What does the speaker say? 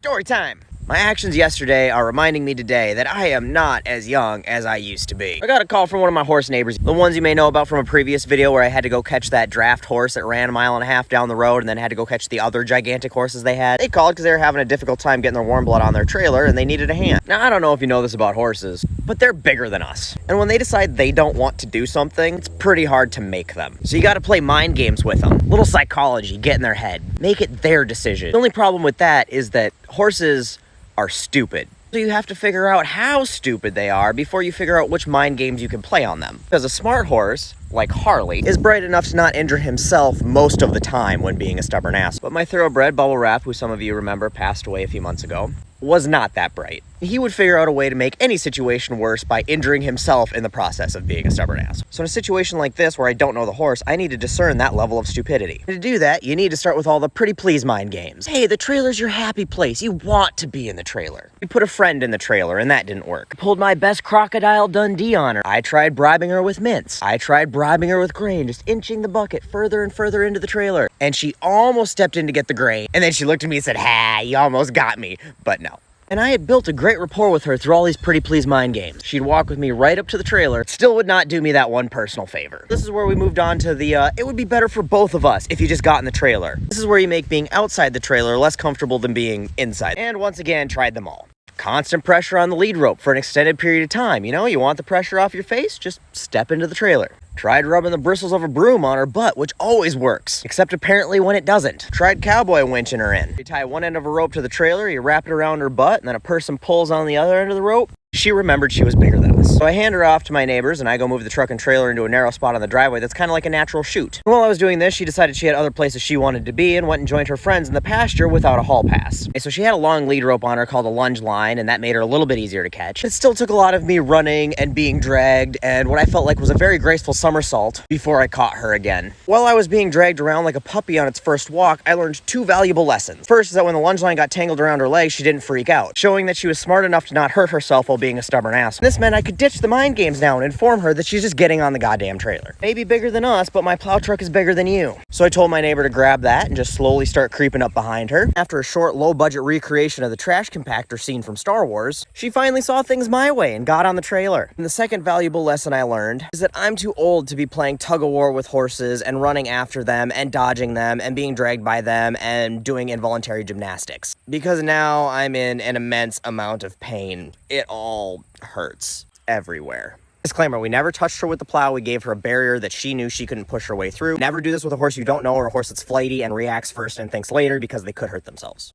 Story time! My actions yesterday are reminding me today that I am not as young as I used to be. I got a call from one of my horse neighbors, the ones you may know about from a previous video where I had to go catch that draft horse that ran a mile and a half down the road and then had to go catch the other gigantic horses they had. They called because they were having a difficult time getting their warm blood on their trailer and they needed a hand. Now, I don't know if you know this about horses, but they're bigger than us. And when they decide they don't want to do something, it's pretty hard to make them. So you gotta play mind games with them. Little psychology, get in their head. Make it their decision. The only problem with that is that horses are stupid. So you have to figure out how stupid they are before you figure out which mind games you can play on them. Because a smart horse, like Harley, is bright enough to not injure himself most of the time when being a stubborn ass. But my thoroughbred, Bubble Wrap, who some of you remember passed away a few months ago, was not that bright. He would figure out a way to make any situation worse by injuring himself in the process of being a stubborn ass. So in a situation like this where I don't know the horse, I need to discern that level of stupidity. And to do that, you need to start with all the pretty please mind games. Hey, the trailer's your happy place. You want to be in the trailer. We put a friend in the trailer and that didn't work. I pulled my best Crocodile Dundee on her. I tried bribing her with mints. I tried bribing her with grain, just inching the bucket further and further into the trailer. And she almost stepped in to get the grain. And then she looked at me and said, "Ha, you almost got me." But no. And I had built a great rapport with her through all these pretty please mind games. She'd walk with me right up to the trailer, still would not do me that one personal favor. This is where we moved on to the, it would be better for both of us if you just got in the trailer. This is where you make being outside the trailer less comfortable than being inside. And once again, tried them all. Constant pressure on the lead rope for an extended period of time. You know, you want the pressure off your face? Just step into the trailer. Tried rubbing the bristles of a broom on her butt, which always works, except apparently when it doesn't. Tried cowboy winching her in. You tie one end of a rope to the trailer, you wrap it around her butt, and then a person pulls on the other end of the rope. She remembered she was bigger than us. So I hand her off to my neighbors and I go move the truck and trailer into a narrow spot on the driveway that's kind of like a natural chute. And while I was doing this, she decided she had other places she wanted to be and went and joined her friends in the pasture without a hall pass. So she had a long lead rope on her called a lunge line, and that made her a little bit easier to catch. It still took a lot of me running and being dragged and what I felt like was a very graceful somersault before I caught her again. While I was being dragged around like a puppy on its first walk, I learned two valuable lessons. First is that when the lunge line got tangled around her leg, she didn't freak out, showing that she was smart enough to not hurt herself while being a stubborn ass. This meant I could ditch the mind games now and inform her that she's just getting on the goddamn trailer. Maybe bigger than us, but my plow truck is bigger than you. So I told my neighbor to grab that and just slowly start creeping up behind her. After a short, low-budget recreation of the trash compactor scene from Star Wars, she finally saw things my way and got on the trailer. And the second valuable lesson I learned is that I'm too old to be playing tug-of-war with horses and running after them and dodging them and being dragged by them and doing involuntary gymnastics. Because now I'm in an immense amount of pain. It all hurts everywhere. Disclaimer, we never touched her with the plow. We gave her a barrier that she knew she couldn't push her way through. Never do this with a horse you don't know or a horse that's flighty and reacts first and thinks later because they could hurt themselves.